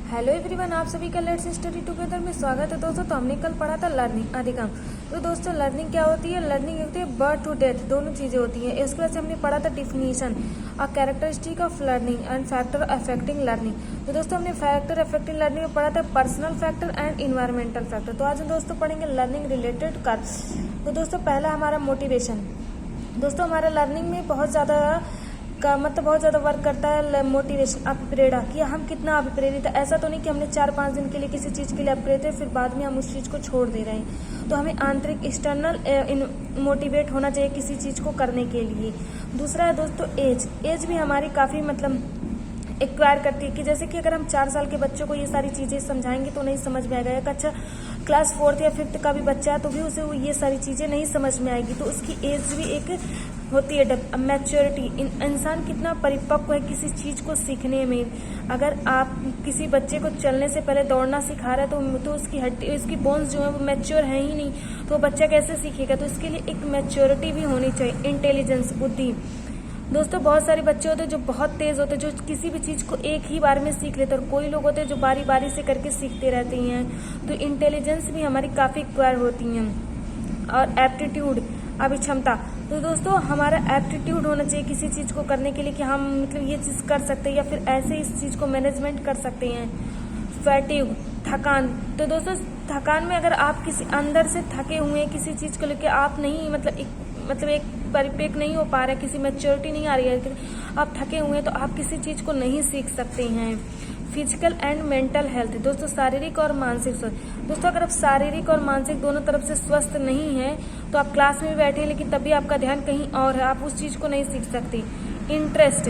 Hello everyone, आप सभी का लेट्स स्टडी टुगेदर में स्वागत है। दोस्तों, तो हमने कल पढ़ा था लर्निंग अधिगम। तो दोस्तों, लर्निंग क्या होती है? लर्निंग होती है बर्थ टू डेथ, दोनों चीज़ें होती हैं। इसके बाद से हमने पढ़ा था definition, a characteristic of learning and factor affecting learning. तो दोस्तों, हमने फैक्टर अफेक्टिंग लर्निंग में पढ़ा था personal factor and environmental factor. तो आज हम दोस्तों पढ़ेंगे लर्निंग रिलेटेड कर। तो दोस्तों, पहला हमारा मोटिवेशन। दोस्तों, हमारा लर्निंग में बहुत ज़्यादा वर्क करता है मोटिवेशन, अभिप्रेरणा कि हम कितना अभिप्रेरित है। ऐसा तो नहीं कि हमने 4-5 दिन के लिए किसी चीज़ के लिए अभिप्रेरित है फिर बाद में हम उस चीज़ को छोड़ दे रहे हैं। तो हमें आंतरिक एक्सटर्नल मोटिवेट होना चाहिए किसी चीज़ को करने के लिए। दूसरा है दोस्तों एज भी हमारी काफ़ी एक्वायर करती है कि जैसे कि अगर हम 4 साल के बच्चों को ये सारी चीज़ें समझाएंगे तो नहीं समझ में आएगा। एक अच्छा क्लास 4th या 5th का भी बच्चा है तो भी उसे ये सारी चीज़ें नहीं समझ में आएगी। तो उसकी एज भी एक होती है मैच्योरिटी, इंसान कितना परिपक्व है किसी चीज़ को सीखने में। अगर आप किसी बच्चे को चलने से पहले दौड़ना सिखा रहे हैं तो उसकी बोन्स जो है वो मैच्योर है ही नहीं, तो वो बच्चा कैसे सीखेगा? तो इसके लिए एक मैच्योरिटी भी होनी चाहिए, इंटेलिजेंस, बुद्धि। दोस्तों, बहुत सारे बच्चे होते हैं जो बहुत तेज होते हैं, जो किसी भी चीज़ को एक ही बार में सीख लेते हैं, और कोई लोग होते हैं जो बारी बारी से करके सीखते रहते हैं। तो इंटेलिजेंस भी हमारी काफ़ी एक्वायर होती हैं। और एप्टीट्यूड, अभिक्षमता। तो दोस्तों, हमारा एप्टीट्यूड होना चाहिए किसी चीज़ को करने के लिए कि हम ये चीज़ कर सकते हैं या फिर ऐसे इस चीज़ को मैनेजमेंट कर सकते हैं। फैटिग, थकान। तो दोस्तों, थकान में अगर आप किसी अंदर से थके हुए हैं किसी चीज़ को लेकर, आप नहीं एक परिपक्व नहीं हो पा रहे, किसी मैच्योरिटी नहीं आ रही है, आप थके हुए हैं तो आप किसी चीज़ को नहीं सीख सकते हैं। Physical and mental health. दोस्तों, शारीरिक और मानसिक स्वस्थ। दोस्तों, अगर आप शारीरिक और मानसिक दोनों तरफ से स्वस्थ नहीं हैं तो आप क्लास में भी बैठे हैं लेकिन तभी आपका ध्यान कहीं और है, आप उस चीज़ को नहीं सीख सकते। इंटरेस्ट।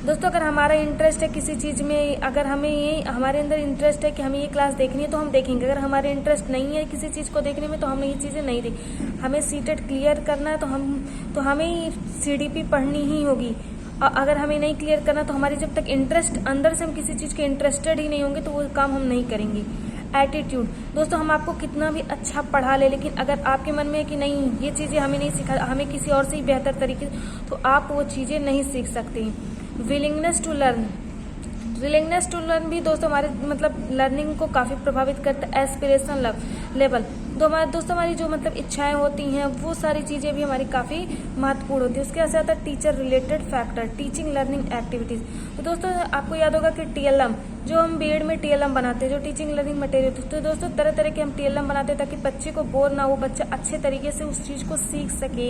दोस्तों, अगर हमारा इंटरेस्ट है किसी चीज़ में, अगर हमारे अंदर इंटरेस्ट है कि हमें ये क्लास देखनी है तो हम देखेंगे। अगर हमारे इंटरेस्ट नहीं है किसी चीज़ को देखने में तो हम ये चीज़ें नहीं देख। हमें सीटेट क्लियर करना है तो हमें सीडीपी पढ़नी ही होगी। अगर हमें नहीं क्लियर करना तो हमारी जब तक इंटरेस्ट अंदर से हम किसी चीज़ के इंटरेस्टेड ही नहीं होंगे तो वो काम हम नहीं करेंगे। एटीट्यूड। दोस्तों, हम आपको कितना भी अच्छा पढ़ा ले लेकिन अगर आपके मन में है कि नहीं ये चीज़ें हमें नहीं सिखा, हमें किसी और से ही बेहतर तरीके, तो आप वो चीज़ें नहीं सीख सकते। Willingness to learn. Willingness to learn भी दोस्तों हमारे लर्निंग को काफ़ी प्रभावित करता है। Aspiration level. दोस्तों, हमारी जो इच्छाएं होती हैं वो सारी चीज़ें भी हमारी काफ़ी महत्वपूर्ण होती है। उसके साथ आता है teacher related factor, teaching learning activities. तो दोस्तों, आपको याद होगा कि टीएलएम, जो हम बीएड में टीएलएम बनाते हैं, जो टीचिंग लर्निंग मटेरियल। तो दोस्तों, तरह तरह के हम टीएलएम बनाते हैं ताकि बच्चे को बोर ना हो, बच्चा अच्छे तरीके से उस चीज़ को सीख सके।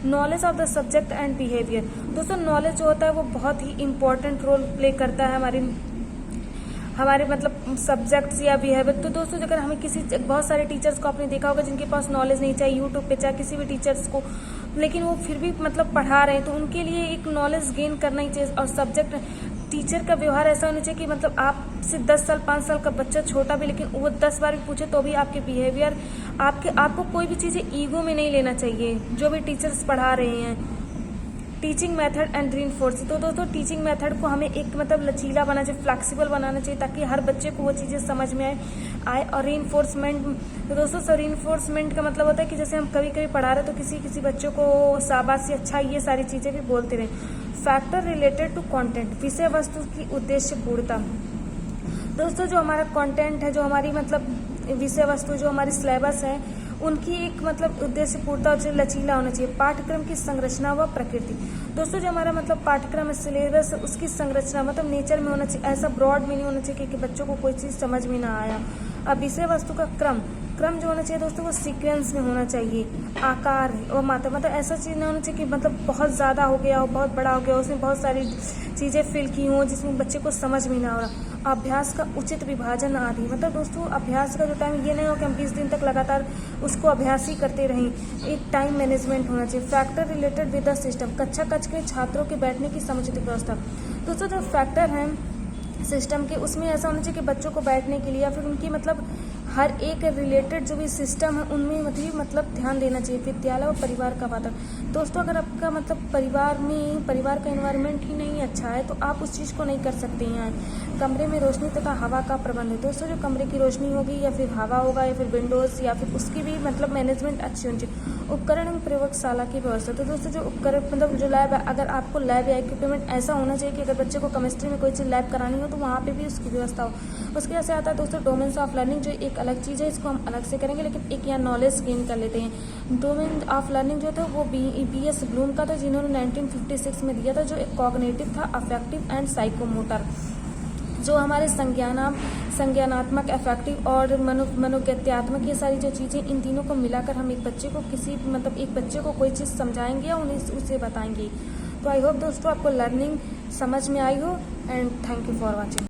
Knowledge of the subject and behaviour. दोस्तों, नॉलेज जो होता है वो बहुत ही इंपॉर्टेंट रोल प्ले करता है हमारे सब्जेक्ट्स या बिहेवियर। तो दोस्तों, अगर हमें बहुत सारे टीचर्स को आपने देखा होगा जिनके पास नॉलेज नहीं, चाहे यूट्यूब पे चाहे किसी भी टीचर्स को, लेकिन वो फिर भी पढ़ा रहे हैं, तो उनके लिए एक नॉलेज गेन करना ही चाहिए। और सब्जेक्ट टीचर का व्यवहार ऐसा होना चाहिए कि आपसे 10 साल 5 साल का बच्चा छोटा भी लेकिन वो 10 बार भी पूछे तो भी आपके बिहेवियर, आपको कोई भी चीज़ें ईगो में नहीं लेना चाहिए जो भी टीचर्स पढ़ा रहे हैं। Teaching method and reinforce. तो दोस्तों, टीचिंग मेथड को हमें एक लचीला बनाना चाहिए, फ्लेक्सिबल बनाना चाहिए ताकि हर बच्चे को वो चीज़ें समझ में आए। और रीइंफोर्समेंट। तो दोस्तों, रीइंफोर्समेंट का मतलब होता है कि जैसे हम कभी कभी पढ़ा रहे तो किसी बच्चों को शाबाशी, अच्छा, ये सारी चीज़ें भी बोलते रहे। फैक्टर रिलेटेड टू कंटेंट, विषय वस्तु की उद्देश्यपूर्णता। दोस्तों, जो हमारा कंटेंट है, जो हमारी विषय वस्तु, जो हमारी सिलेबस है, उनकी एक उद्देश्यपूर्णता और लचीला होना चाहिए। पाठ्यक्रम की संरचना व प्रकृति। दोस्तों, जो हमारा पाठ्यक्रम है, सिलेबस, उसकी संरचना नेचर में होना चाहिए, ऐसा ब्रॉड में नहीं होना चाहिए कि बच्चों को कोई चीज़ समझ में ना आया। अब विषय वस्तु का क्रम जो होना चाहिए दोस्तों वो सीक्वेंस में होना चाहिए। आकार और मात्रा, ऐसा चीज़ नहीं होना चाहिए कि बहुत ज़्यादा हो गया हो, बहुत बड़ा हो गया, उसमें बहुत सारी चीज़ें फिल की हों जिसमें बच्चे को समझ में ना आ रहा। अभ्यास का उचित विभाजन आदि। दोस्तों, अभ्यास का जो टाइम, ये नहीं हो कि हम 20 दिन तक लगातार उसको अभ्यास ही करते रहें। एक टाइम मैनेजमेंट होना चाहिए। Factor related with the system, कक्षा कक्ष के छात्रों के बैठने की समुचित व्यवस्था। दोस्तों, जो फैक्टर हैं सिस्टम के, उसमें ऐसा होना चाहिए कि बच्चों को बैठने के लिए या फिर उनकी हर एक रिलेटेड जो भी सिस्टम है उनमें मतलब ध्यान देना चाहिए। विद्यालय और परिवार का वातावरण, दोस्तों अगर आपका मतलब परिवार का एनवायरनमेंट ही नहीं अच्छा है तो आप उस चीज़ को नहीं कर सकते हैं। कमरे में रोशनी तथा हवा का प्रबंध, दोस्तों जो कमरे की रोशनी होगी या फिर हवा होगा या फिर विंडोज़ या फिर उसकी भी मतलब मैनेजमेंट अच्छी होनी चाहिए। उपकरण एवं प्रयोगशाला की व्यवस्था, तो दोस्तों जो उपकरण मतलब जो लैब है, अगर आपको लैब या इक्विपमेंट ऐसा होना चाहिए कि अगर बच्चे को केमिस्ट्री में कोई चीज़ लैब करानी हो तो वहाँ पे भी उसकी व्यवस्था हो। उसके जैसे आता है दोस्तों डोमेन्स ऑफ लर्निंग, जो एक अलग चीज़ है, इसको हम अलग से करेंगे, लेकिन एक यहाँ नॉलेज गेन कर लेते हैं। डोमेन ऑफ लर्निंग जो था वो BS ब्लूम का था, जिन्होंने 1956 में दिया था, जो एक कॉग्निटिव था, अफेक्टिव एंड साइकोमोटर। जो हमारे संज्ञानात्मक, अफेक्टिव और मनोगत्यात्मक, ये सारी जो चीज़ें, इन तीनों को मिलाकर हम एक बच्चे को एक बच्चे को कोई चीज़ समझाएंगे या उन्हें उसे बताएंगे। तो आई होप दोस्तों आपको लर्निंग समझ में आई हो, and thank you for watching.